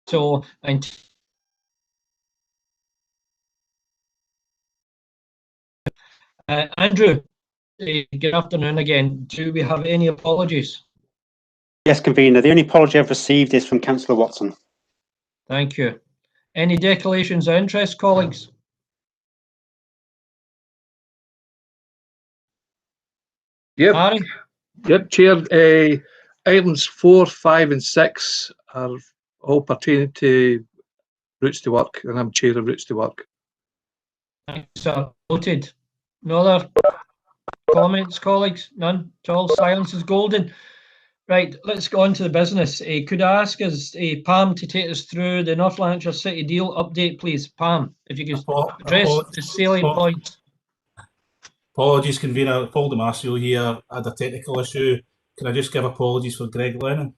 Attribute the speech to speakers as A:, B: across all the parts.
A: So, Andrew, good afternoon again. Do we have any apologies?
B: Yes, Convener. The only apology I've received is from Councillor Watson.
A: Thank you. Any declarations of interest, colleagues?
C: Yep.
A: Harry?
C: Yep, Chair. Items 4, 5 and 6 are all pertaining to Routes to Work, and I'm Chair of Routes to Work.
A: Thanks, sir. Noted. No other comments, colleagues? None? All silence is golden. Right, let's go on to the business. Could I ask us, Pam, to take us through the North Lanarkshire City deal update, please? Pam, if you could address the salient points.
D: Apologies, Convener. Paul Damasio here. I had a technical issue. Can I just give apologies for Greg Lennon?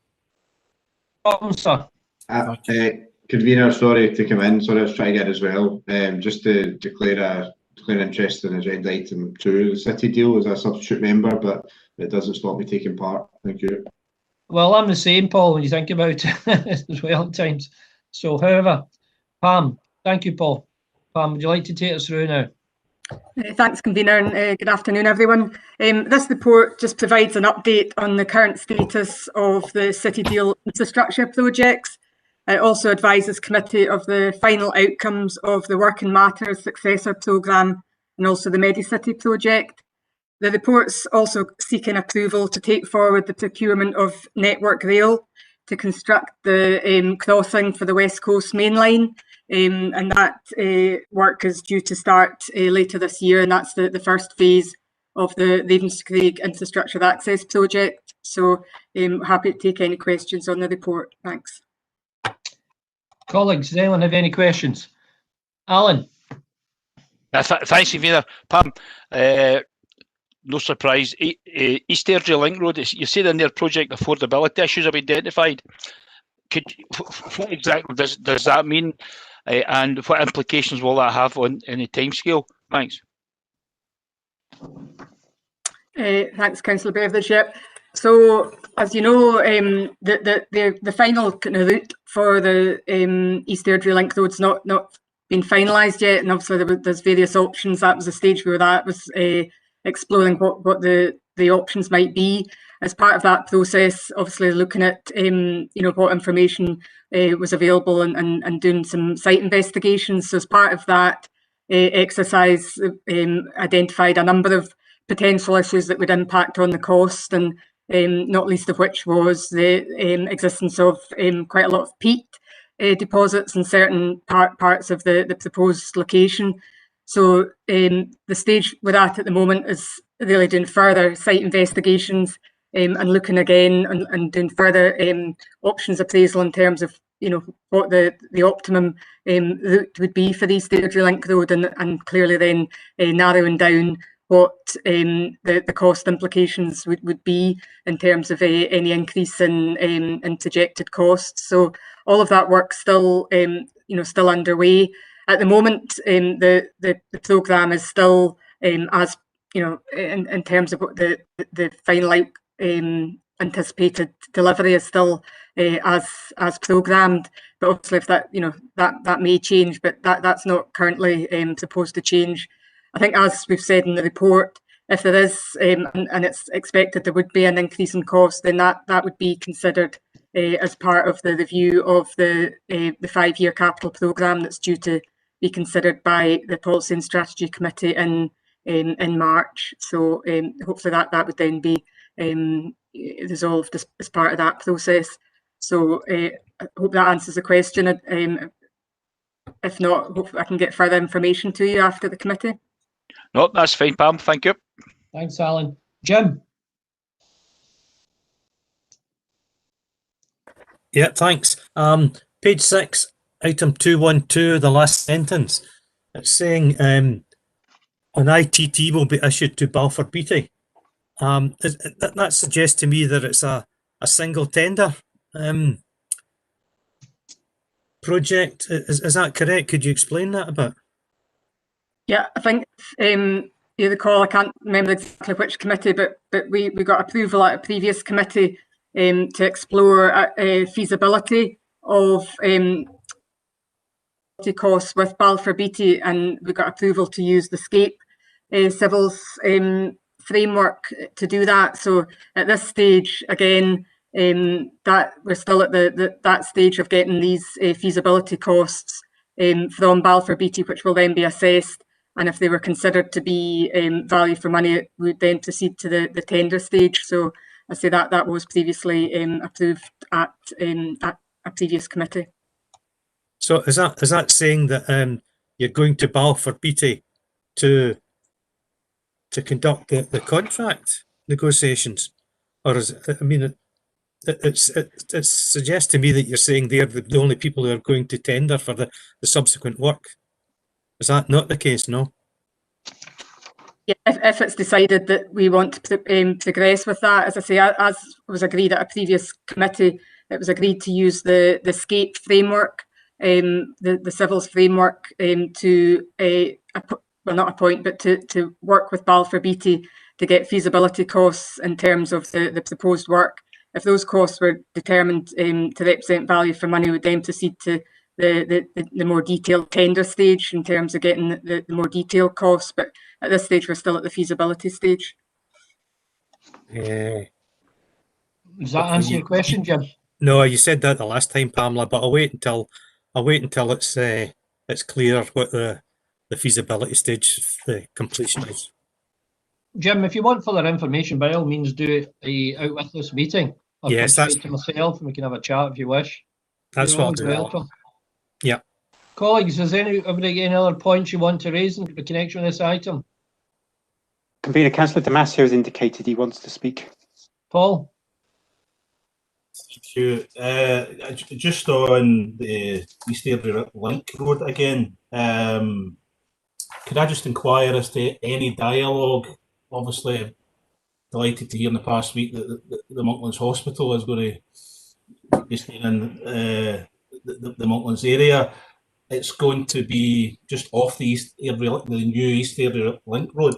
A: Problem, sir.
E: Convener, sorry to come in. Sorry, I was trying to get as well. Just to declare interest in agenda item 2, the City deal, as a substitute member, but it doesn't stop me taking part. Thank you.
A: Well, I'm the same, Paul, when you think about it as well at times. So, however, Pam, thank you, Paul. Pam, would you like to take us through now?
F: Thanks, Convener, and good afternoon, everyone. This report just provides an update on the current status of the City deal infrastructure projects. It also advises committee of the final outcomes of the Working Matters successor programme and also the MediCity project. The report's also seeking approval to take forward the procurement of Network Rail to construct the crossing for the West Coast Main Line, and that work is due to start later this year, and that's the first phase of the Ravenscraig Infrastructure Access Project. So happy to take any questions on the report. Thanks.
A: Colleagues, does anyone have any questions? Alan?
G: Thanks, Convener. Pam, no surprise, East Airdrie Link Road, you said in their project affordability issues have been identified. What exactly does that mean, and what implications will that have on any timescale? Thanks.
F: Thanks, Councillor Beveridge. Yep. So, as you know, the final kind of route for the East Airdrie Link Road's not been finalised yet, and obviously there's various options. That was the stage where that was exploring what the options might be. As part of that process, obviously looking at what information was available and doing some site investigations. So as part of that exercise, identified a number of potential issues that would impact on the cost, and not least of which was the existence of quite a lot of peat deposits in certain parts of the proposed location. So the stage we're at the moment is really doing further site investigations and looking again and doing further options appraisal in terms of what the optimum route would be for the East Airdrie Link Road, and clearly then narrowing down what the cost implications would be in terms of any increase in projected costs. So all of that work still still underway. At the moment, the programme is still as in terms of what the final anticipated delivery is still as programmed. But obviously, if that may change, but that's not currently supposed to change. I think, as we've said in the report, if there is and it's expected there would be an increase in cost, then that would be considered as part of the review of the 5-year capital programme that's due to be considered by the Policy and Strategy Committee in March. So hopefully that would then be resolved as part of that process. So I hope that answers the question. If not, hopefully I can get further information to you after the committee.
G: No, that's fine, Pam. Thank you.
A: Thanks, Alan. Jim?
H: Yeah, thanks. Page 6, item 212, the last sentence. It's saying an ITT will be issued to Balfour Beatty. That suggests to me that it's a single tender project. Is that correct? Could you explain that a bit?
F: Yeah, I think you recall, I can't remember exactly which committee, but we got approval at a previous committee to explore feasibility of costs with Balfour Beatty, and we got approval to use the SCAPE civils framework to do that. So at this stage, again, that we're still at that stage of getting these feasibility costs from Balfour Beatty, which will then be assessed. And if they were considered to be value for money, it would then proceed to the tender stage. So I say that was previously approved at a previous committee.
H: So is that saying that you're going to Balfour Beatty to conduct the contract negotiations, or is it, I mean, it suggests to me that you're saying they're the only people who are going to tender for the subsequent work. Is that not the case? No.
F: Yeah, if it's decided that we want to progress with that, as I say, as was agreed at a previous committee, it was agreed to use the SCAPE framework, the civils framework, to well, not appoint, but to work with Balfour Beatty to get feasibility costs in terms of the proposed work. If those costs were determined to represent value for money, we would then proceed to the more detailed tender stage in terms of getting the more detailed costs. But at this stage, we're still at the feasibility stage.
H: Yeah.
A: Does that answer your question, Jim?
H: No, you said that the last time, Pamela, but I'll wait until it's clear what the feasibility stage, the completion is.
A: Jim, if you want further information, by all means, do it out with this meeting. Or
H: Yes,
A: come
H: that's
A: straight to myself, and we can have a chat if you wish.
H: That's
A: You're
H: what I'll
A: always
H: do.
A: welcome.
H: Yeah.
A: Colleagues, has anybody any other points you want to raise in connection with this item?
B: Convener, Councillor Damasio has indicated he wants to speak.
A: Paul?
D: Thank you. Just on the East Airdrie Link Road again, could I just inquire as to any dialogue? Obviously, delighted to hear in the past week that the Monklands Hospital is going to be staying in the Monklands area. It's going to be just off the new East Airdrie Link Road.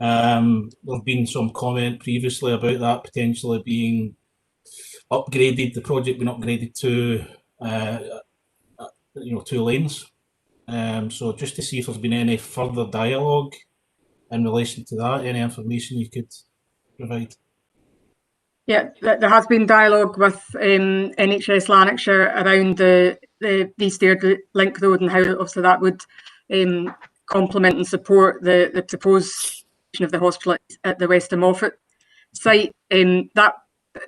D: There have been some comment previously about that potentially being upgraded, the project being upgraded to 2 lanes. So just to see if there's been any further dialogue in relation to that, any information you could provide.
F: Yeah, there has been dialogue with NHS Lanarkshire around the East Airdrie Link Road and how obviously that would complement and support the proposed of the hospital at the Weston Moffat site. That,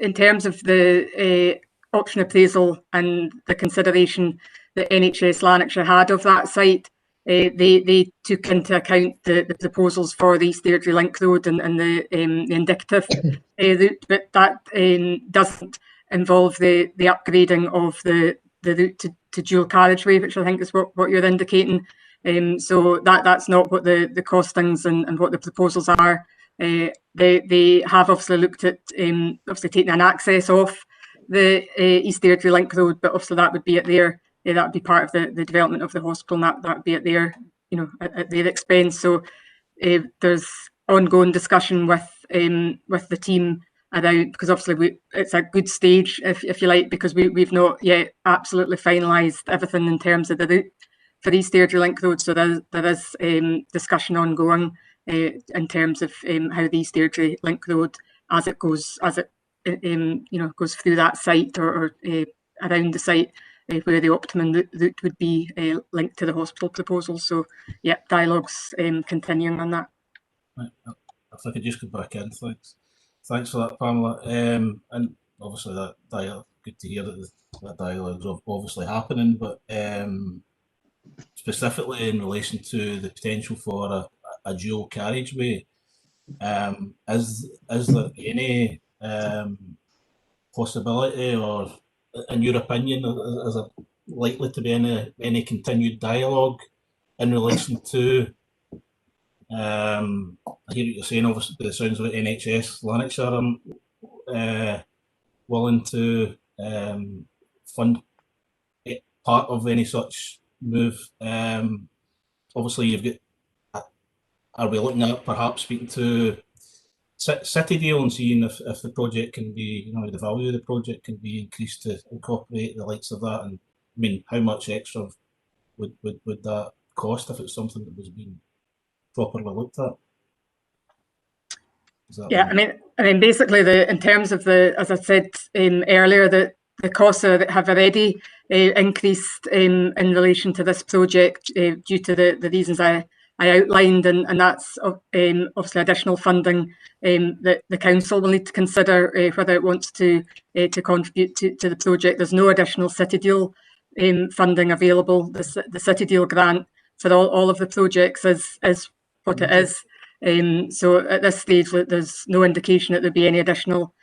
F: in terms of the option appraisal and the consideration that NHS Lanarkshire had of that site, they took into account the proposals for the East Airdrie Link Road and the indicative route, but that doesn't involve the upgrading of the route to dual carriageway, which I think is what you're indicating. So that's not what the costings and what the proposals are. They have obviously looked at obviously taking an access off the East Airdrie Link Road, but obviously that would be at their that would be part of the development of the hospital, and that would be at their at their expense. So there's ongoing discussion with the team around, because obviously it's a good stage, if you like, because we've not yet absolutely finalised everything in terms of the route for East Airdrie Link Road. So there is discussion ongoing in terms of how the East Airdrie Link Road, as it goes goes through that site or around the site, where the optimum route would be linked to the hospital proposal. So yeah, dialogue's continuing on that.
D: Right. If I could just go back in, thanks for that, Pamela. And obviously that dialogue, good to hear that dialogue's obviously happening, but specifically in relation to the potential for a dual carriageway, is there any possibility, or in your opinion, is there likely to be any continued dialogue in relation to I hear what you're saying, obviously it sounds like NHS Lanarkshire are willing to fund part of any such move. Obviously you've got, are we looking at perhaps speaking to city deal and seeing if the project can be, you know, the value of the project can be increased to incorporate the likes of that. And I mean, how much extra would that cost if it's something that was being properly looked at?
F: Yeah, I mean, basically, in terms of as I said earlier, the costs have already increased in relation to this project due to the reasons I outlined, and that's obviously additional funding that the council will need to consider whether it wants to contribute to the project. There's no additional City Deal funding available. The City Deal grant for all of the projects is what it is. So at this stage, there's no indication that there'll be any additional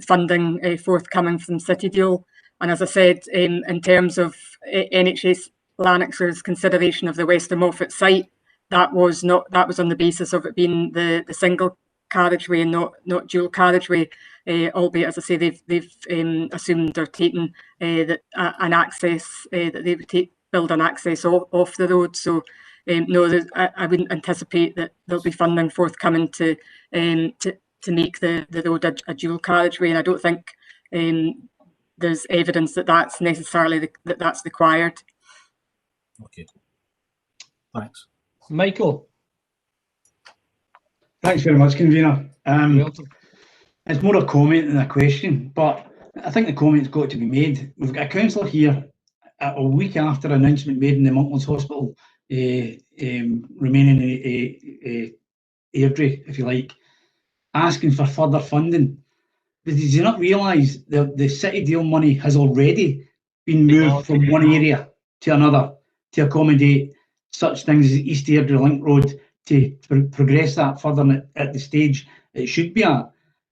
F: funding forthcoming from City Deal. And as I said, in terms of NHS Lanarkshire's consideration of the Western Moffat site, that was on the basis of it being the single carriageway and not dual carriageway. Albeit, as I say, they've assumed or taken that an access that they would build an access off the road. So. No, I wouldn't anticipate that there'll be funding forthcoming to make the road a dual carriageway, and I don't think there's evidence that that's necessarily that's required.
D: Okay, thanks,
A: Michael.
I: Thanks very much, convener. It's more a comment than a question, but I think the comment's got to be made. We've got a councillor here a week after announcement made in the Monklands Hospital remaining Airdrie, if you like, asking for further funding. But did you not realise that the City Deal money has already been moved from one area to another to accommodate such things as East Airdrie Link Road, to progress that further at the stage it should be at?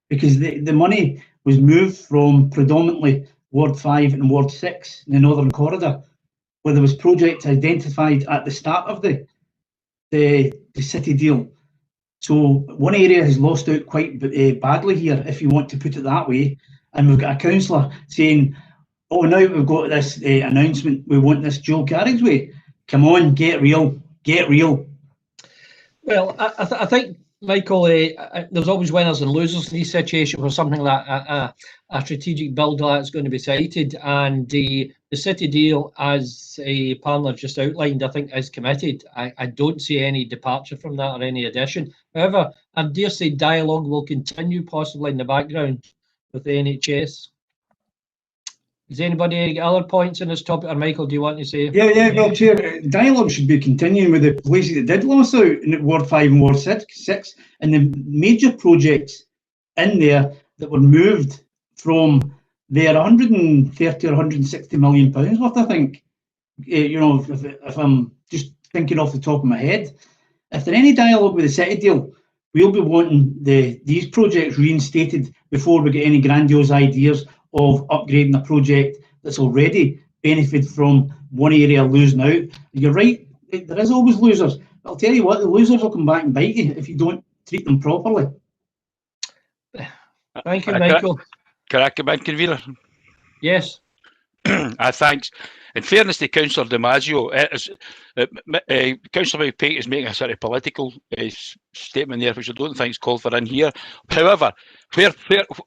I: Because the money was moved from predominantly Ward 5 and Ward 6 in the Northern Corridor, where there was projects identified at the start of the City Deal. So one area has lost out quite badly here, if you want to put it that way. And we've got a councillor saying, oh, now we've got this announcement, we want this dual carriageway. Come on, get real, get real.
A: Well, I think, Michael, there's always winners and losers in these situations where something like a strategic build like that's going to be cited, and the City Deal, as Pamela just outlined, I think is committed. I don't see any departure from that or any addition. However, I dare say dialogue will continue possibly in the background with the NHS. Is anybody any other points on this topic, or Michael, do you want to say?
I: Yeah, well, Chair, dialogue should be continuing with the places that did lose out in Ward 5 and Ward 6, and the major projects in there that were moved from there, 130 or 160 million pounds worth, I think. You know, if I'm just thinking off the top of my head, if there's any dialogue with the City Deal, we'll be wanting these projects reinstated before we get any grandiose ideas of upgrading a project that's already benefited from one area losing out. You're right, there is always losers. But I'll tell you what, the losers will come back and bite you if you don't treat them properly.
A: Thank you, Michael.
G: Can I come in, convener?
A: Yes.
G: Thanks. In fairness to Councillor DiMaggio, Councillor McPake is making a sort of political statement there, which I don't think is called for in here. However, where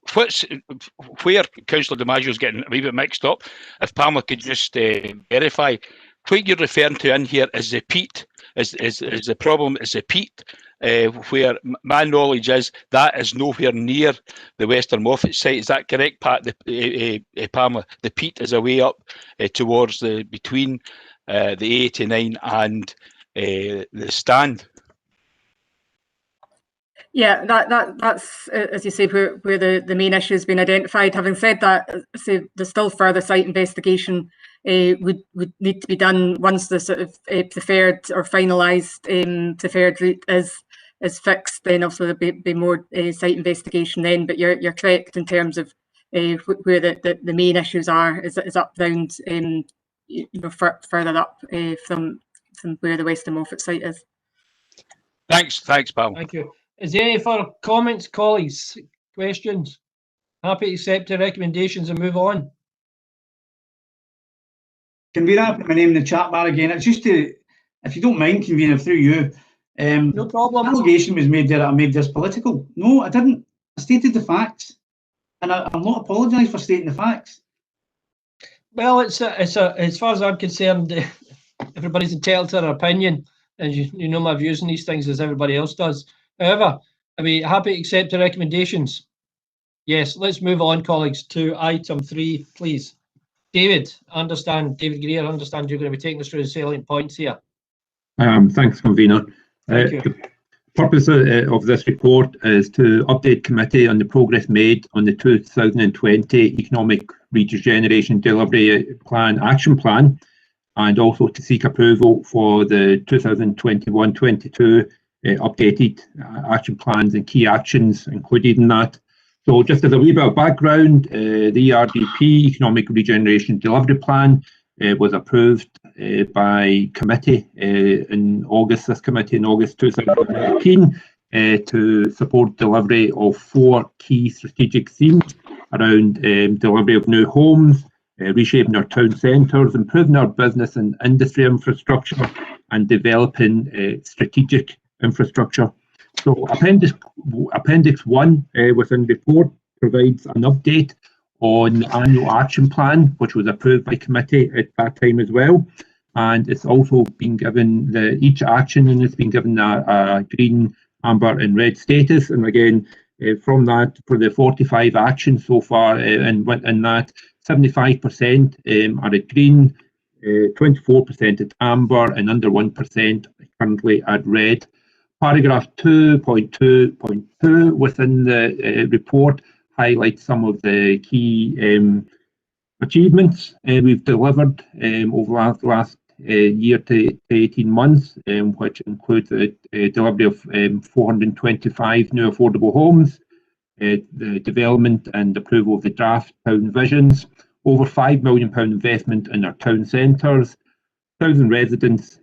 G: Councillor DiMaggio is getting a wee bit mixed up, if Pamela could just verify, what you're referring to in here is the peat, is the problem is the peat, where my knowledge is that is nowhere near the Western Moffat site. Is that correct, Pat? Pamela, the peat is a way up towards between the A89 and the stand.
F: Yeah, that's as you say, where the main issue has been identified. Having said that, so there's still further site investigation would need to be done once the sort of preferred or finalised preferred route is fixed. Then obviously there'll be more site investigation then. But you're correct in terms of where the main issues are is up round further up from where the Western Moffat site is.
G: Thanks, Pam.
A: Thank you. Is there any further comments, colleagues? Questions? Happy to accept the recommendations and move on.
I: Convener, I put my name in the chat bar again. It's just to, if you don't mind, convener, through you,
A: No problem.
I: Allegation was made there that I made this political. No, I didn't. I stated the facts, and I'm not apologised for stating the facts.
A: Well, it's as far as I'm concerned, everybody's entitled to their opinion, and you know my views on these things as everybody else does. However, I'd be happy to accept the recommendations. Yes, let's move on, colleagues, to item 3, please. David Greer, I understand you're going to be taking us through the salient points here.
J: Thanks, convener.
A: Thank you.
J: The purpose of this report is to update committee on the progress made on the 2020 Economic Regeneration Delivery Plan Action Plan, and also to seek approval for the 2021-22 updated action plans and key actions included in that. So just as a wee bit of background, the ERDP, Economic Regeneration Delivery Plan, was approved by committee in August, this committee in August 2019, to support delivery of 4 key strategic themes around delivery of new homes, reshaping our town centres, improving our business and industry infrastructure, and developing strategic infrastructure. So Appendix 1 within the report provides an update on the annual action plan, which was approved by committee at that time as well. And it's also been given, each action and it's been given a green, amber and red status. And again, from that, for the 45 actions so far, and in that, 75% are at green, 24% at amber, and under 1% currently at red. Paragraph 2.2.2 within the report highlights some of the key achievements we've delivered over the last year to 18 months, which includes the delivery of 425 new affordable homes, the development and approval of the draft town visions, over £5 million investment in our town centres, 1,000 residents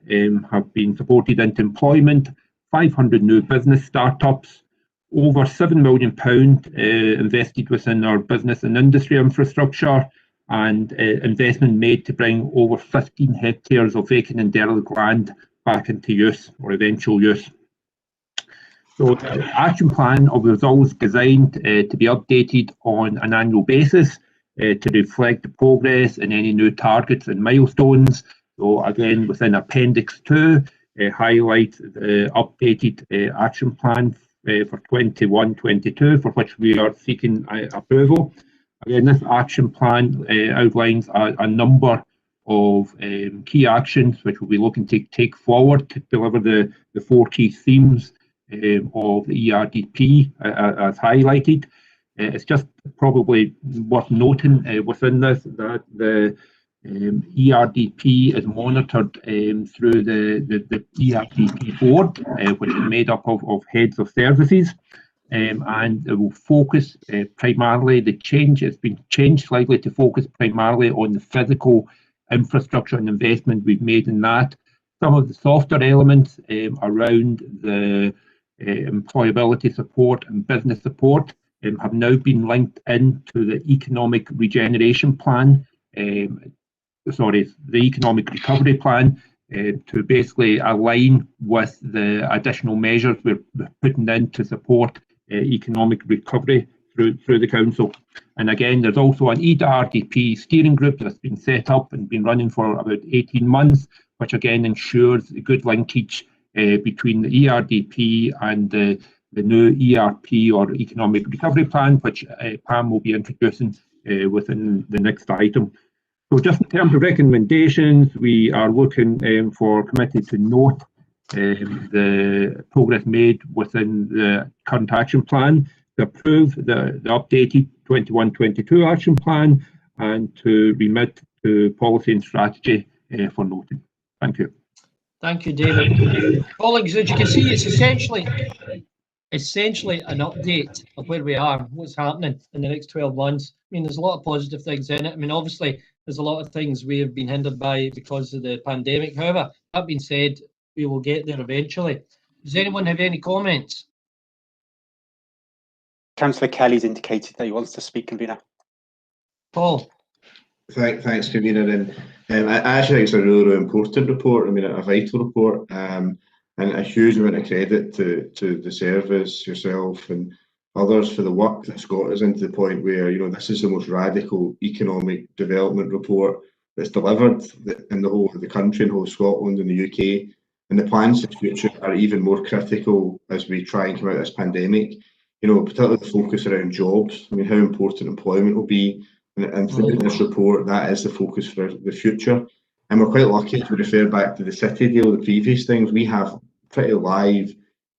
J: have been supported into employment, 500 new business startups, over £7 million invested within our business and industry infrastructure, and investment made to bring over 15 hectares of vacant and derelict land back into use or eventual use. So the action plan was always designed to be updated on an annual basis to reflect the progress and any new targets and milestones. So again, within Appendix 2, highlight the updated action plan for 21-22, for which we are seeking approval. Again, this action plan outlines a number of key actions which we'll be looking to take forward to deliver the 4 key themes of the ERDP as highlighted. It's just probably worth noting within this that the ERDP is monitored through the ERDP board, which is made up of heads of services, and it will focus primarily, the change has been changed slightly to focus primarily on the physical infrastructure and investment we've made in that. Some of the softer elements around the employability support and business support have now been linked into the economic regeneration plan, the economic recovery plan, to basically align with the additional measures we're putting in to support economic recovery through the council. And again, there's also an ERDP steering group that's been set up and been running for about 18 months, which again ensures a good linkage between the ERDP and the new ERP or economic recovery plan, which Pam will be introducing within the next item. So just in terms of recommendations, we are looking for committee to note the progress made within the current action plan, to approve the updated 21-22 action plan, and to remit to policy and strategy for noting. Thank you.
A: Thank you, David. Colleagues, as you can see, it's essentially an update of where we are, what's happening in the next 12 months. I mean, there's a lot of positive things in it. I mean, obviously, there's a lot of things we have been hindered by because of the pandemic. However, that being said, we will get there eventually. Does anyone have any comments?
B: Councillor Kelly's indicated that he wants to speak, convener.
A: Paul.
E: Thanks, convener. And I actually think it's a really, really important report. I mean, a vital report. And a huge amount of credit to the service, yourself and others for the work that's got us into the point where, you know, this is the most radical economic development report that's delivered in the whole of the country, in the whole of Scotland and the UK. And the plans for the future are even more critical as we try and come out of this pandemic. You know, particularly the focus around jobs. I mean, how important employment will be. And through this report, that is the focus for the future. And we're quite lucky to refer back to the City deal, the previous things. We have pretty live,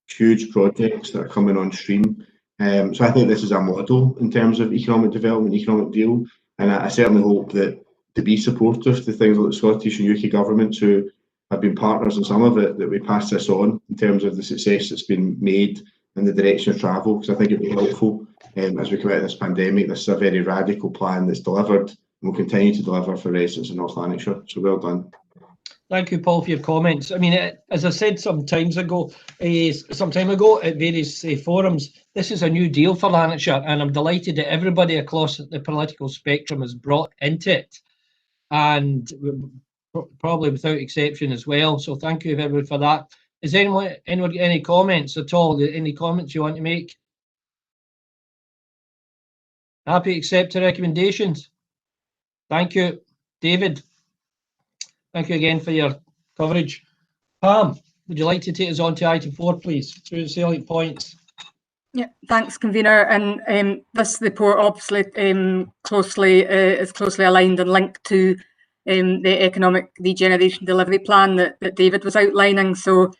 E: huge projects that are coming on stream. So I think this is a model in terms of economic development, economic deal. And I certainly hope that to be supportive to things like the Scottish and UK governments who have been partners in some of it, that we pass this on in terms of the success that's been made and the direction of travel, because I think it'd be helpful as we come out of this pandemic. This is a very radical plan that's delivered and will continue to deliver for residents in North Lanarkshire. So well done.
A: Thank you, Paul, for your comments. I mean, as I said some time ago at various forums, this is a new deal for Lanarkshire, and I'm delighted that everybody across the political spectrum is brought into it, and probably without exception as well. So thank you, everyone, for that. Is anyone got any comments at all? Any comments you want to make? Happy to accept the recommendations. Thank you, David. Thank you again for your coverage. Pam, would you like to take us on to item 4, please, through the salient points?
F: Yeah, thanks, convener. And this report obviously is closely aligned and linked to the economic regeneration delivery plan that David was outlining. So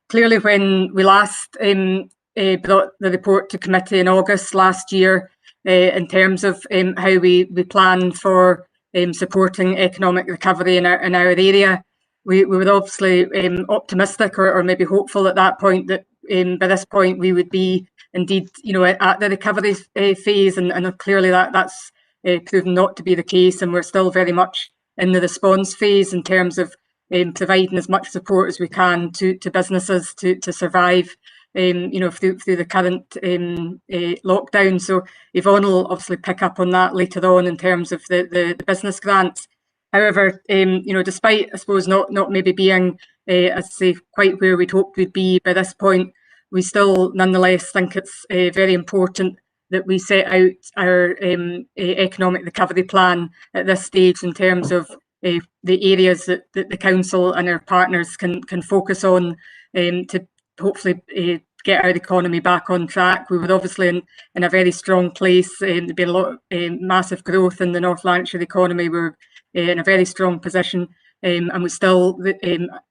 F: clearly, when we last brought the report to committee in August last year, in terms of how we plan for supporting economic recovery in our area, we were obviously optimistic or maybe hopeful at that point that by this point we would be indeed, you know, at the recovery phase, and clearly that's proven not to be the case, and we're still very much in the response phase in terms of providing as much support as we can to businesses to survive, you know, through the current lockdown. So Yvonne will obviously pick up on that later on in terms of the business grants. However, you know, despite, I suppose, not maybe being, as I say, quite where we'd hoped we'd be by this point, we still nonetheless think it's very important that we set out our economic recovery plan at this stage in terms of the areas that the council and our partners can focus on to hopefully get our economy back on track. We were obviously in a very strong place. There's been a lot of massive growth in the North Lanarkshire economy. We're in a very strong position, and we still,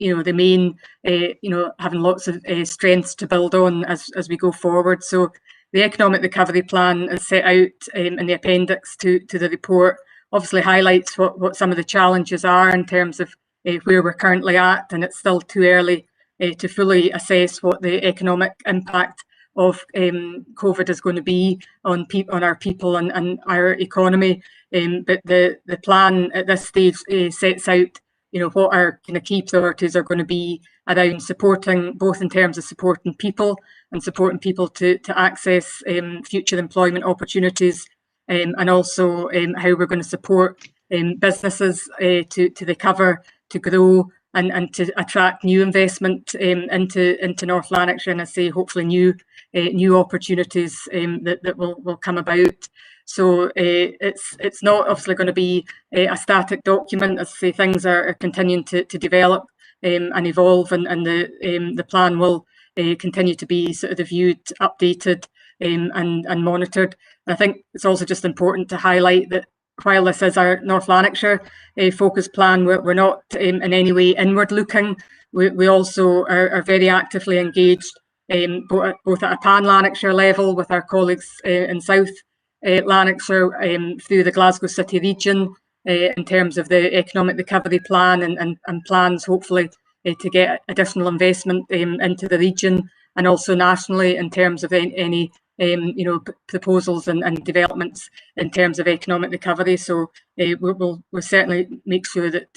F: you know, the main, you know, having lots of strengths to build on as we go forward. So the economic recovery plan is set out in the appendix to the report. Obviously highlights what some of the challenges are in terms of where we're currently at, and it's still too early to fully assess what the economic impact of COVID is going to be on our people and our economy. But the plan at this stage sets out, you know, what our kind of key priorities are going to be around supporting, both in terms of supporting people and supporting people to access future employment opportunities, and also how we're going to support businesses to recover, to grow, and to attract new investment into North Lanarkshire, and I say hopefully new opportunities that will come about. So it's not obviously going to be a static document. As I say, things are continuing to develop and evolve, and the plan will continue to be sort of reviewed, updated, and monitored. And I think it's also just important to highlight that while this is our North Lanarkshire focus plan, we're not in any way inward looking. We also are very actively engaged both at a pan-Lanarkshire level with our colleagues in South Lanarkshire through the Glasgow City region in terms of the economic recovery plan and plans hopefully to get additional investment into the region, and also nationally in terms of any you know, proposals and developments in terms of economic recovery. So we'll certainly make sure that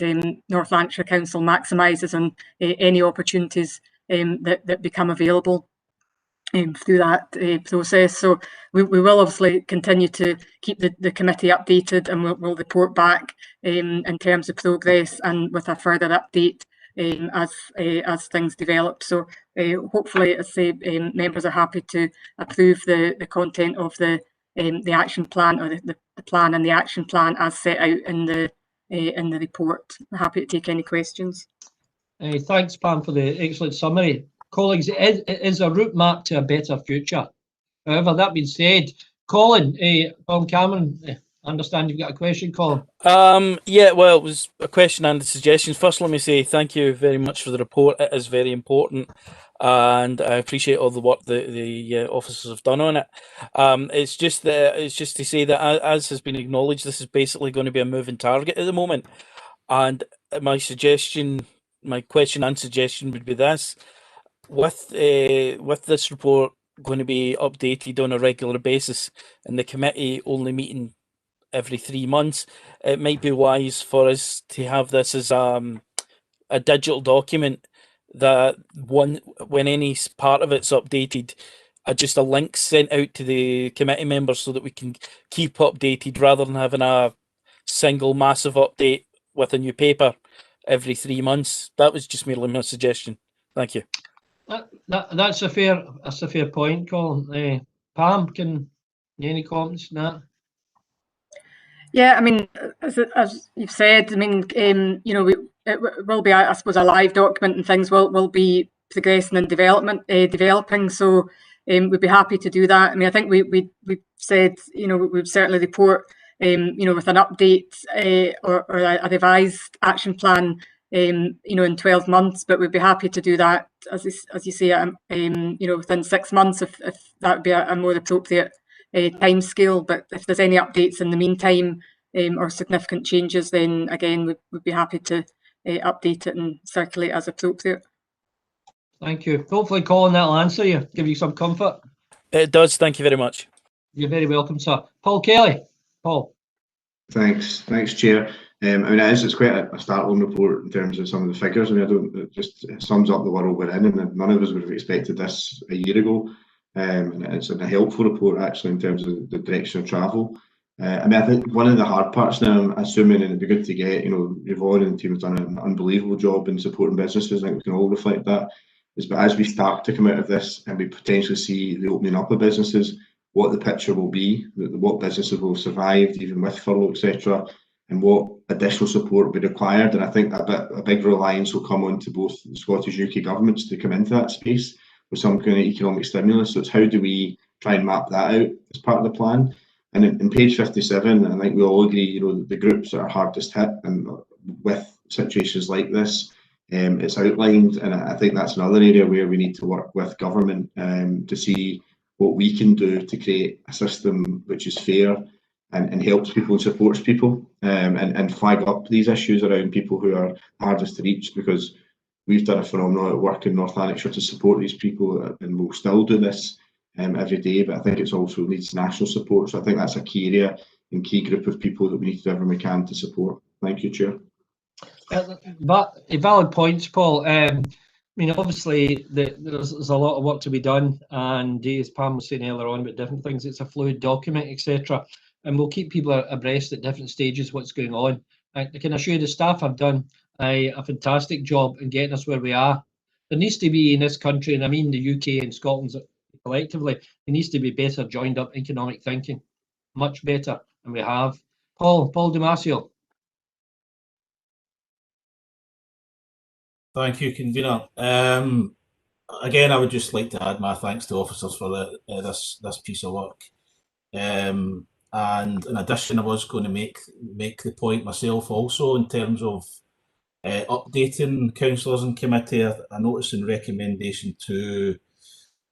F: North Lanarkshire Council maximises on any opportunities that become available through that process. So we will obviously continue to keep the committee updated, and we'll report back in terms of progress and with a further update as things develop. So hopefully, as I say, members are happy to approve the content of the action plan, or the plan and the action plan as set out in the report. I'm happy to take any questions.
A: Thanks, Pam, for the excellent summary. Colleagues, it is a route map to a better future. However, that being said, Colin, Colin Cameron, I understand you've got a question, Colin.
K: Yeah, well, it was a question and a suggestion. First, let me say thank you very much for the report. It is very important, and I appreciate all the work the officers have done on it. It's just to say that, as has been acknowledged, this is basically going to be a moving target at the moment. And my question and suggestion would be this: with this report going to be updated on a regular basis, and the committee only meeting every 3 months, it might be wise for us to have this as a digital document, that when any part of it's updated, just a link sent out to the committee members so that we can keep updated, rather than having a single massive update with a new paper every 3 months. That was just merely my suggestion. Thank you.
A: That's a fair point, Colin. Pam, any comments on that?
F: Yeah, I mean, as you've said, I mean, it will be, I suppose, a live document, and things will be progressing and developing. So we'd be happy to do that. I mean, I think we said, we'd certainly report, with an update or a revised action plan, in 12 months. But we'd be happy to do that, as you say, within 6 months, if that would be a more appropriate time scale. But if there's any updates in the meantime, or significant changes, then again we'd be happy to update it and circulate as appropriate.
A: Thank you. Hopefully, Colin, that'll answer you, give you some comfort.
K: It does. Thank you very much.
A: You're very welcome, sir. Paul Kelly. Paul.
E: Thanks, Chair. I mean, it's quite a startling report in terms of some of the figures. I mean, it just sums up the world we're in, and none of us would have expected this a year ago. And it's a helpful report, actually, in terms of the direction of travel. I mean, I think one of the hard parts now, I'm assuming, and it'd be good to get, Yvonne and the team have done an unbelievable job in supporting businesses. I think we can all reflect that. But as we start to come out of this and we potentially see the opening up of businesses, what the picture will be, what businesses will have survived, even with furlough, etc., and what additional support will be required. And I think a big reliance will come on to both the Scottish UK governments to come into that space with some kind of economic stimulus. So it's how do we try and map that out as part of the plan? And in page 57, I think we all agree, the groups that are hardest hit, and with situations like this, it's outlined. And I think that's another area where we need to work with government to see what we can do to create a system which is fair and helps people and supports people, and flag up these issues around people who are hardest to reach, because we've done a phenomenal work in North Lanarkshire to support these people, and we'll still do this every day. But I think it's also needs national support. So I think that's a key area and key group of people that we need to do everything we can to support. Thank you, Chair.
A: But valid points, Paul. I mean, obviously, there's a lot of work to be done, and as Pam was saying earlier on about different things, it's a fluid document, etc. And we'll keep people abreast at different stages what's going on. I can assure you the staff have done a fantastic job in getting us where we are. There needs to be in this country, and I mean the UK and Scotland collectively, there needs to be better joined up economic thinking, much better, and we have. Paul Damasio.
D: Thank you, Convener. Again, I would just like to add my thanks to officers for this piece of work. And in addition, I was going to make the point myself also in terms of updating councillors and committee. I noticed in recommendation 2,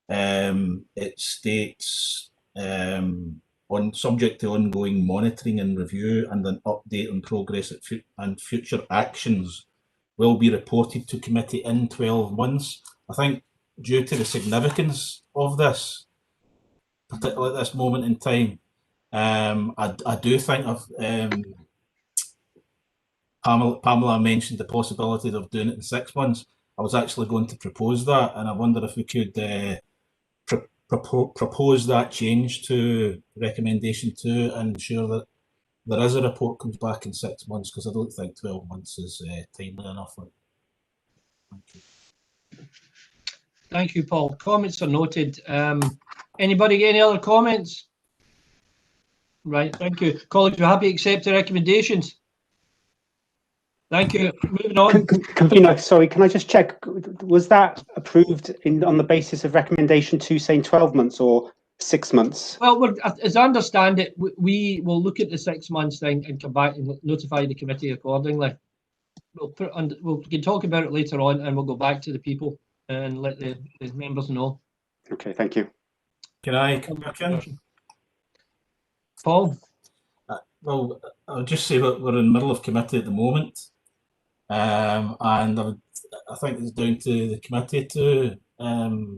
D: it states on subject to ongoing monitoring and review, and an update on progress and future actions will be reported to committee in 12 months. I think due to the significance of this, particularly at this moment in time, I do think Pamela mentioned the possibility of doing it in 6 months. I was actually going to propose that, and I wonder if we could propose that change to recommendation 2 and ensure that there is a report comes back in 6 months, because I don't think 12 months is timely enough.
A: Thank you, Paul. Comments are noted. Anybody get any other comments? Right, thank you. Colleagues, we're happy to accept the recommendations. Thank you. Moving on.
B: Convener, sorry, can I just check? Was that approved on the basis of recommendation 2 saying 12 months or 6 months?
A: Well, as I understand it, we will look at the 6 months thing and come back and notify the committee accordingly. We can talk about it later on, and we'll go back to the people and let the members know.
B: Okay, thank you.
D: Can I come back in?
A: Paul?
D: Well, I'll just say that we're in the middle of committee at the moment. And I think it's down to the committee to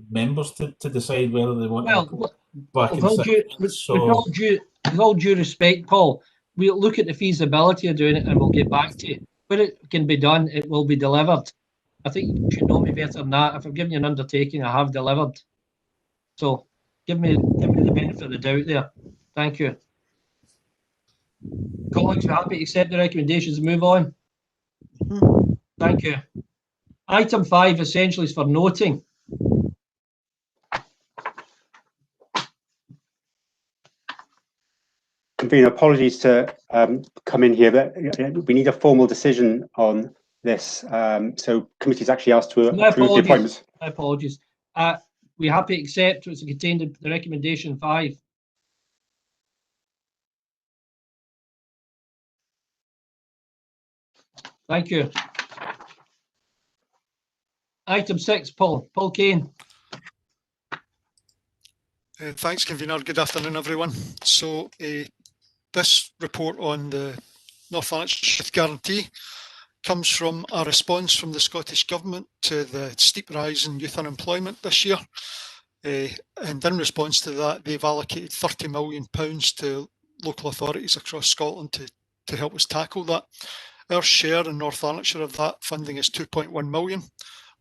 D: members to decide whether they want to go back in 6 months.
A: With all due respect, Paul, we'll look at the feasibility of doing it and we'll get back to you. When it can be done, it will be delivered. I think you should know me better than that. If I'm giving you an undertaking, I have delivered. So give me the benefit of the doubt there. Thank you. Colleagues, we're happy to accept the recommendations and move on. Thank you. Item 5 essentially is for noting.
B: Convener, apologies to come in here, but we need a formal decision on this. So committee's actually asked to approve the appointments.
A: My apologies. We're happy to accept what's contained in the recommendation 5. Thank you. Item 6, Paul Kane.
L: Thanks, Convener. Good afternoon, everyone. So this report on the North Lanarkshire Youth Guarantee comes from a response from the Scottish Government to the steep rise in youth unemployment this year. And in response to that, they've allocated £30 million to local authorities across Scotland to help us tackle that. Our share in North Lanarkshire of that funding is 2.1 million,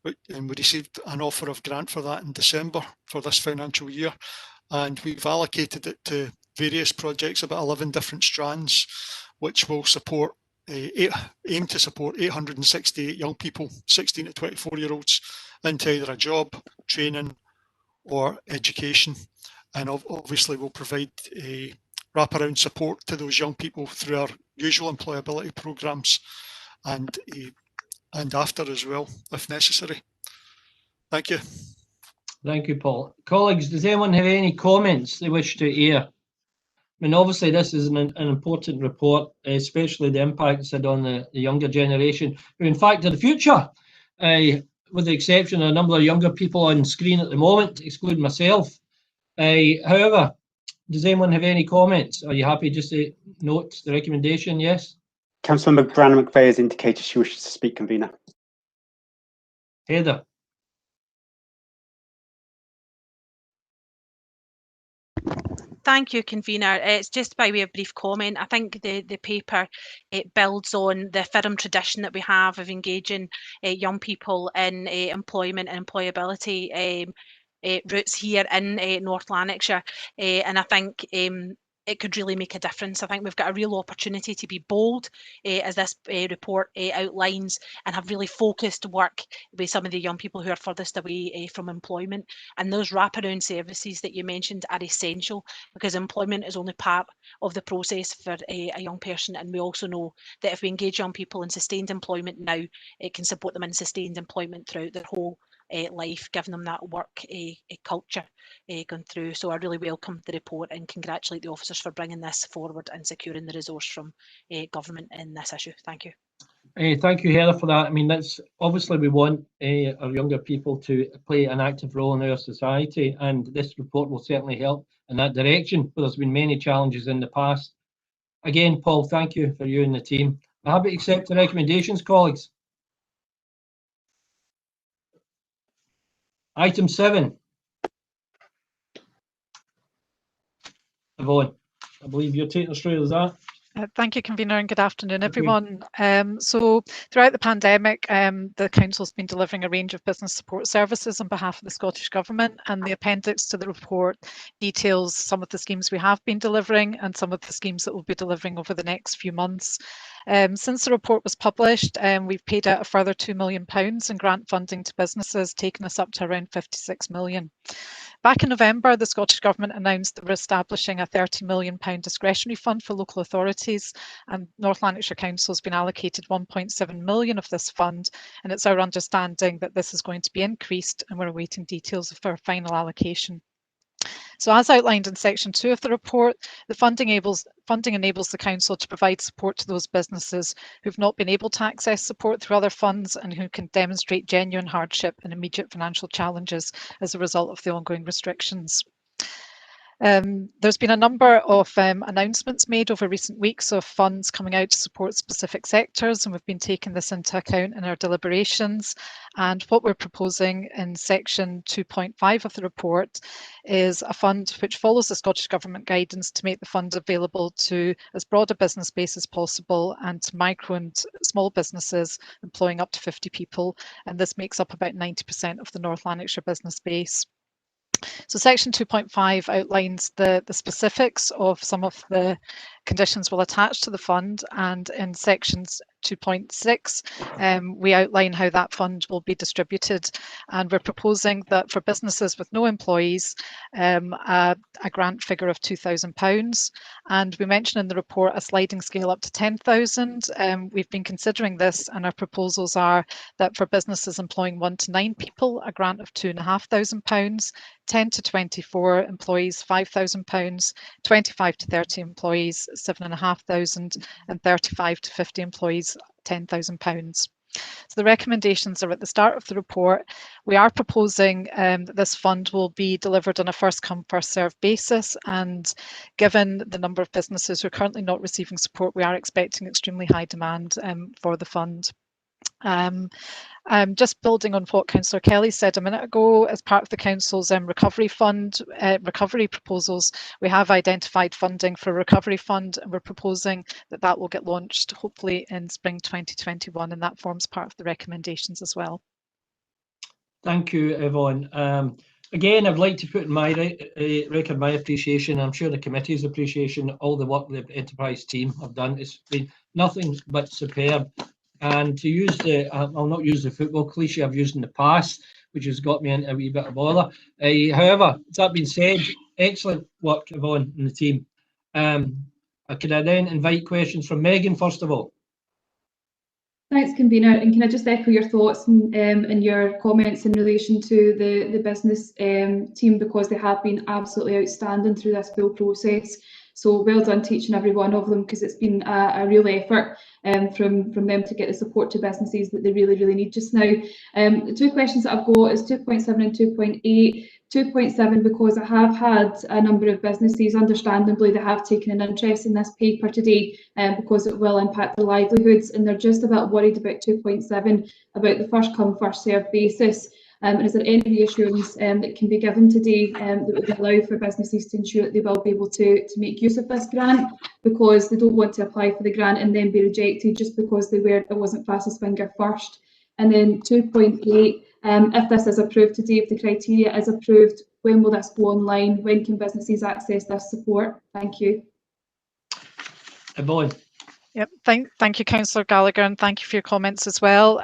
L: and we received an offer of grant for that in December for this financial year. And we've allocated it to various projects, about 11 different strands, which will support, aim to support 868 young people, 16 to 24-year-olds, into either a job, training, or education. And obviously we'll provide a wraparound support to those young people through our usual employability programmes and after as well, if necessary. Thank you.
A: Thank you, Paul. Colleagues, does anyone have any comments they wish to air? I mean, obviously this is an important report, especially the impact it's had on the younger generation, who in fact are the future, with the exception of a number of younger people on screen at the moment, excluding myself. However, does anyone have any comments? Are you happy just to note the recommendation? Yes.
B: Councillor Brannan McVeigh has indicated she wishes to speak, Convener.
A: Heather.
M: Thank you, Convener. It's just by way of brief comment. I think the paper, it builds on the firm tradition that we have of engaging young people in employment and employability routes here in North Lanarkshire, and I think it could really make a difference. I think we've got a real opportunity to be bold, as this report outlines, and have really focused work with some of the young people who are furthest away from employment. And those wraparound services that you mentioned are essential, because employment is only part of the process for a young person. And we also know that if we engage young people in sustained employment now, it can support them in sustained employment throughout their whole life, giving them that work culture going through. So I really welcome the report and congratulate the officers for bringing this forward and securing the resource from government in this issue. Thank you.
A: Thank you, Heather, for that. I mean, that's obviously we want our younger people to play an active role in our society, and this report will certainly help in that direction. But there's been many challenges in the past. Again, Paul, thank you for you and the team. I'm happy to accept the recommendations, colleagues. Item 7. Yvonne, I believe you're taking us through that.
N: Thank you, Convener, and good afternoon, everyone. So throughout the pandemic, the Council's been delivering a range of business support services on behalf of the Scottish Government, and the appendix to the report details some of the schemes we have been delivering and some of the schemes that we'll be delivering over the next few months. Since the report was published, we've paid out a further £2 million in grant funding to businesses, taking us up to around 56 million. Back in November, the Scottish Government announced that we're establishing a £30 million discretionary fund for local authorities, and North Lanarkshire Council has been allocated 1.7 million of this fund, and it's our understanding that this is going to be increased, and we're awaiting details of our final allocation. So as outlined in section 2 of the report, the funding enables the Council to provide support to those businesses who've not been able to access support through other funds and who can demonstrate genuine hardship and immediate financial challenges as a result of the ongoing restrictions. There's been a number of announcements made over recent weeks of funds coming out to support specific sectors, and we've been taking this into account in our deliberations. And what we're proposing in section 2.5 of the report is a fund which follows the Scottish Government guidance to make the fund available to as broad a business base as possible and to micro and small businesses employing up to 50 people. And this makes up about 90% of the North Lanarkshire business base. So section 2.5 outlines the specifics of some of the conditions we'll attach to the fund, and in sections 2.6 we outline how that fund will be distributed, and we're proposing that for businesses with no employees a grant figure of £2,000, and we mention in the report a sliding scale up to 10,000. We've been considering this, and our proposals are that for businesses employing 1 to 9 people, a grant of £2,500, 10 to 24 employees £5,000, 25 to 30 employees £7,500, and 35 to 50 employees £10,000. So the recommendations are at the start of the report. We are proposing that this fund will be delivered on a first come first served basis, and given the number of businesses who are currently not receiving support, we are expecting extremely high demand for the fund. Just building on what Councillor Kelly said a minute ago, as part of the Council's recovery fund recovery proposals, we have identified funding for a recovery fund, and we're proposing that that will get launched hopefully in spring 2021, and that forms part of the recommendations as well.
A: Thank you, Yvonne. Again, I'd like to put in my record my appreciation. I'm sure the committee's appreciation, all the work the enterprise team have done. It's been nothing but superb. And to use I'll not use the football cliche I've used in the past, which has got me into a wee bit of bother. However, that being said, excellent work, Yvonne and the team. Could I then invite questions from Megan, first of all?
O: Thanks, Convener. And can I just echo your thoughts and your comments in relation to the business team, because they have been absolutely outstanding through this full process. So well done to each and every one of them, because it's been a real effort from them to get the support to businesses that they really, really need just now. The two questions that I've got is 2.7 and 2.8. 2.7, because I have had a number of businesses, understandably, that have taken an interest in this paper today because it will impact their livelihoods, and they're just a bit worried about 2.7, about the first come, first served basis. And is there any reassurance that can be given today that would allow for businesses to ensure that they will be able to make use of this grant, because they don't want to apply for the grant and then be rejected just because it wasn't fastest finger first? And then 2.8, if this is approved today, if the criteria is approved, when will this go online? When can businesses access this support? Thank you.
A: Yvonne.
N: Yep, thank you, Councillor Gallagher, and thank you for your comments as well.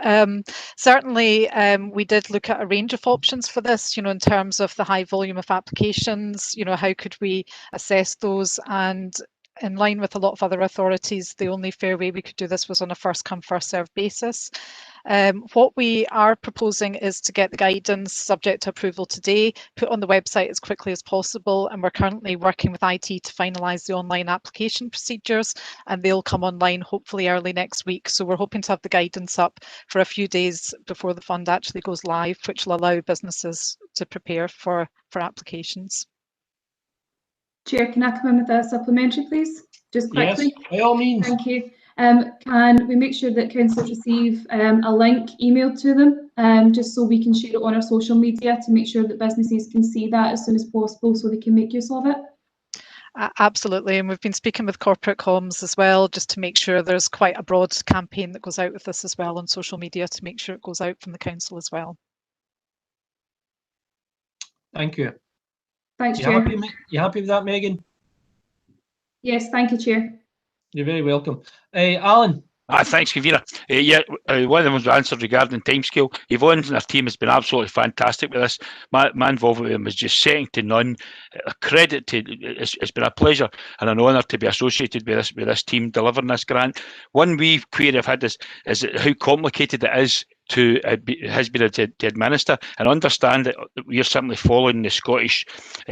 N: Certainly, we did look at a range of options for this, in terms of the high volume of applications, how could we assess those, and in line with a lot of other authorities, the only fair way we could do this was on a first come, first served basis. What we are proposing is to get the guidance subject to approval today, put on the website as quickly as possible, and we're currently working with IT to finalise the online application procedures, and they'll come online hopefully early next week. So we're hoping to have the guidance up for a few days before the fund actually goes live, which will allow businesses to prepare for applications.
O: Chair, can I come in with a supplementary, please? Just quickly.
A: Yes, by all means.
O: Thank you. Can we make sure that councillors receive a link emailed to them, just so we can share it on our social media to make sure that businesses can see that as soon as possible so they can make use of it?
N: Absolutely, and we've been speaking with corporate comms as well, just to make sure there's quite a broad campaign that goes out with this as well on social media to make sure it goes out from the council as well.
A: Thank you.
O: Thanks, Chair.
A: You happy with that, Megan?
O: Yes, thank you, Chair.
A: You're very welcome. Alan,
G: Thanks, Kavira. One of them was answered regarding timescale. Yvonne and her team has been absolutely fantastic with this. My involvement with them is just second to none. A credit to it's been a pleasure and an honour to be associated with this team delivering this grant. One wee query I've had is how complicated it is to administer, and understand that we are simply following the Scottish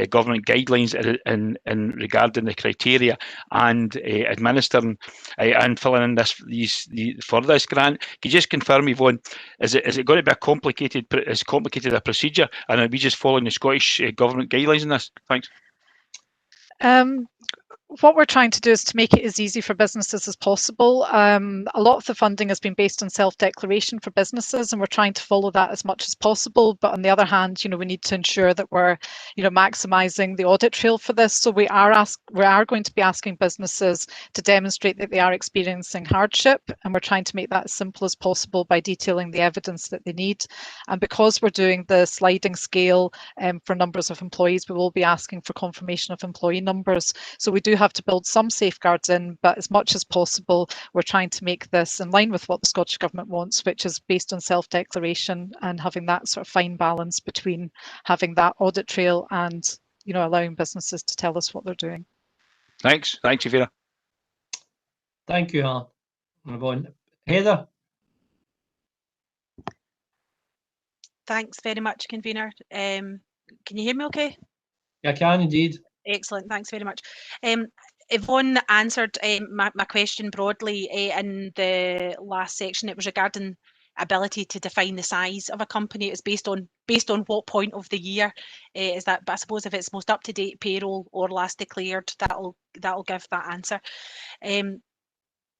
G: government guidelines in regarding the criteria and administering and filling in for this grant. Can you just confirm, Yvonne, is it going to be a complicated a procedure, and are we just following the Scottish government guidelines in this? Thanks.
N: What we're trying to do is to make it as easy for businesses as possible. A lot of the funding has been based on self-declaration for businesses, and we're trying to follow that as much as possible. But on the other hand, we need to ensure that we're, maximising the audit trail for this. So we are going to be asking businesses to demonstrate that they are experiencing hardship, and we're trying to make that as simple as possible by detailing the evidence that they need. And because we're doing the sliding scale for numbers of employees, we will be asking for confirmation of employee numbers. So we do have to build some safeguards in, but as much as possible, we're trying to make this in line with what the Scottish Government wants, which is based on self-declaration and having that sort of fine balance between having that audit trail and, allowing businesses to tell us what they're doing.
G: Thanks, Yvonne.
A: Thank you, Alan. Move on. Heather.
M: Thanks very much, convener. Can you hear me okay?
A: I can indeed.
M: Excellent, thanks very much. Yvonne answered my question broadly in the last section. It was regarding ability to define the size of a company. It's based on what point of the year is that, but I suppose if it's most up-to-date payroll or last declared, that'll give that answer.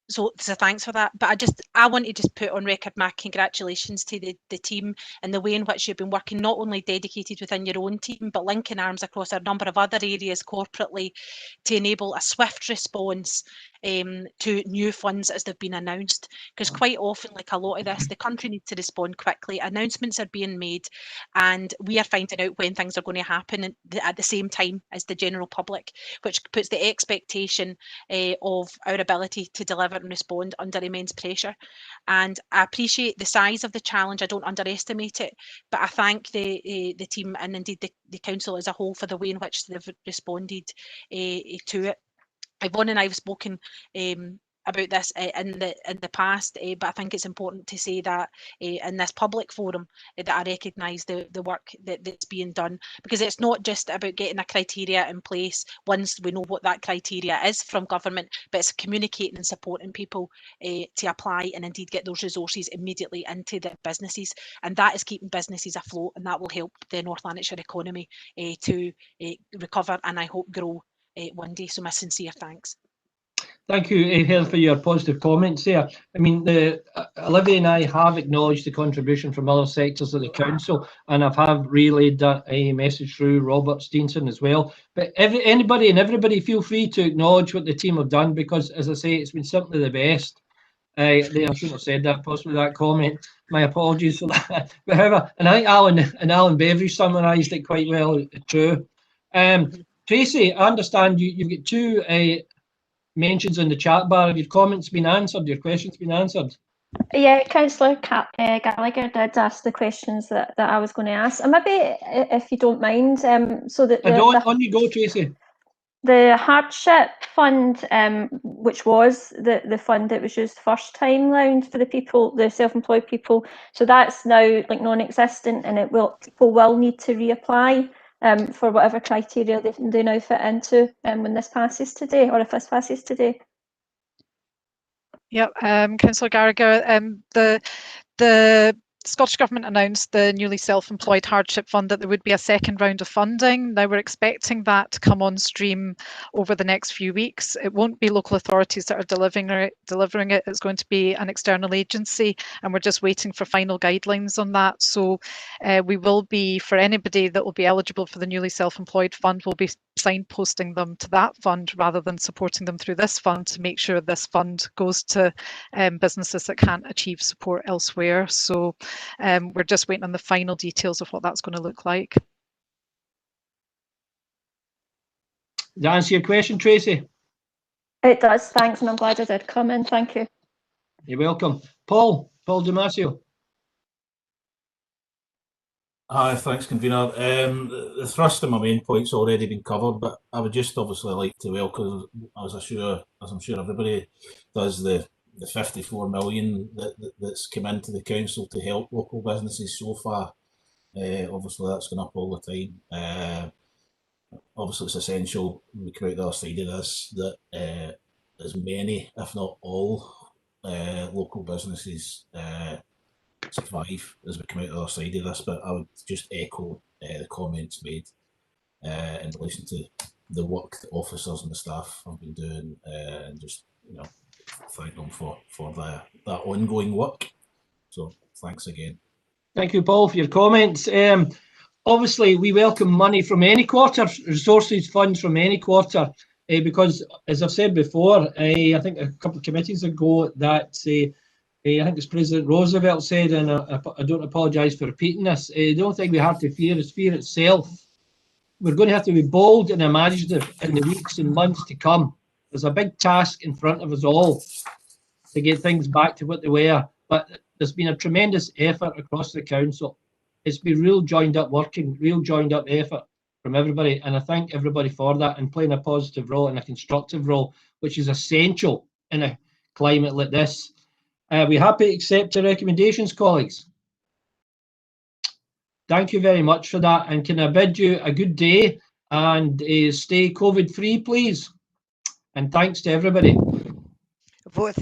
M: So thanks for that. But I want to just put on record my congratulations to the team and the way in which you've been working, not only dedicated within your own team, but linking arms across a number of other areas corporately to enable a swift response to new funds as they've been announced. Because quite often, like a lot of this, the country needs to respond quickly. Announcements are being made, and we are finding out when things are going to happen at the same time as the general public, which puts the expectation of our ability to deliver and respond under immense pressure. And I appreciate the size of the challenge. I don't underestimate it, but I thank the team and indeed the council as a whole for the way in which they've responded to it. Yvonne and I have spoken about this in the past, but I think it's important to say that in this public forum that I recognise the work that's being done, because it's not just about getting a criteria in place once we know what that criteria is from government, but it's communicating and supporting people to apply and indeed get those resources immediately into the businesses, and that is keeping businesses afloat, and that will help the North Lanarkshire economy to recover and I hope grow one day. So my sincere thanks.
A: Thank you, Heather, for your positive comments there. I mean, Olivia and I have acknowledged the contribution from other sectors of the council, and have relayed that a message through Robert Steenson as well. But everybody feel free to acknowledge what the team have done, because, as I say, it's been simply the best. I shouldn't have said that, possibly that comment. My apologies for that. But however, and I think Alan Beveridge summarised it quite well too. Tracy, I understand you've got two mentions in the chat bar. Have your comments been answered? Your questions been answered?
P: Yeah, Councillor Gallagher did ask the questions that I was going to ask. And maybe, if you don't mind, so that
A: on you go, Tracy.
P: The hardship fund, which was the fund that was used first time round for the self-employed people, so that's now like non-existent, and people will need to reapply for whatever criteria they now fit into when this passes today, or if this passes today.
N: Yep, Councillor Gallagher, the Scottish Government announced the newly self-employed hardship fund that there would be a second round of funding. Now we're expecting that to come on stream over the next few weeks. It won't be local authorities that are delivering it. It's going to be an external agency, and we're just waiting for final guidelines on that. So we will be, for anybody that will be eligible for the newly self-employed fund, we'll be signposting them to that fund rather than supporting them through this fund, to make sure this fund goes to businesses that can't achieve support elsewhere. So we're just waiting on the final details of what that's going to look like.
A: Does that answer your question, Tracy?
P: It does, thanks, and I'm glad I did come in. Thank you.
A: You're welcome. Paul Damasio.
D: Hi, thanks, convener. The thrust of my main point's already been covered, but I would just obviously like to welcome, as I'm sure everybody does, the 54 million that's come into the council to help local businesses so far. Obviously, that's going up all the time. Obviously, it's essential we come out the other side of this that as many, if not all, local businesses survive as we come out the other side of this. But I would just echo the comments made in relation to the work the officers and the staff have been doing, and just thank them for that ongoing work. So thanks again.
A: Thank you, Paul, for your comments. Obviously, we welcome money from any quarter, resources, funds from any quarter, because, as I've said before, I think a couple of committees ago that I think it's President Roosevelt said, and I don't apologise for repeating this, the only thing we have to fear is fear itself. We're going to have to be bold and imaginative in the weeks and months to come. There's a big task in front of us all to get things back to what they were, but there's been a tremendous effort across the council. It's been real joined up working, real joined up effort from everybody, and I thank everybody for that and playing a positive role and a constructive role, which is essential in a climate like this. We happy to accept the recommendations, colleagues? Thank you very much for that, and can I bid you a good day and stay COVID-free, please? And thanks to everybody.
Q: Vote thank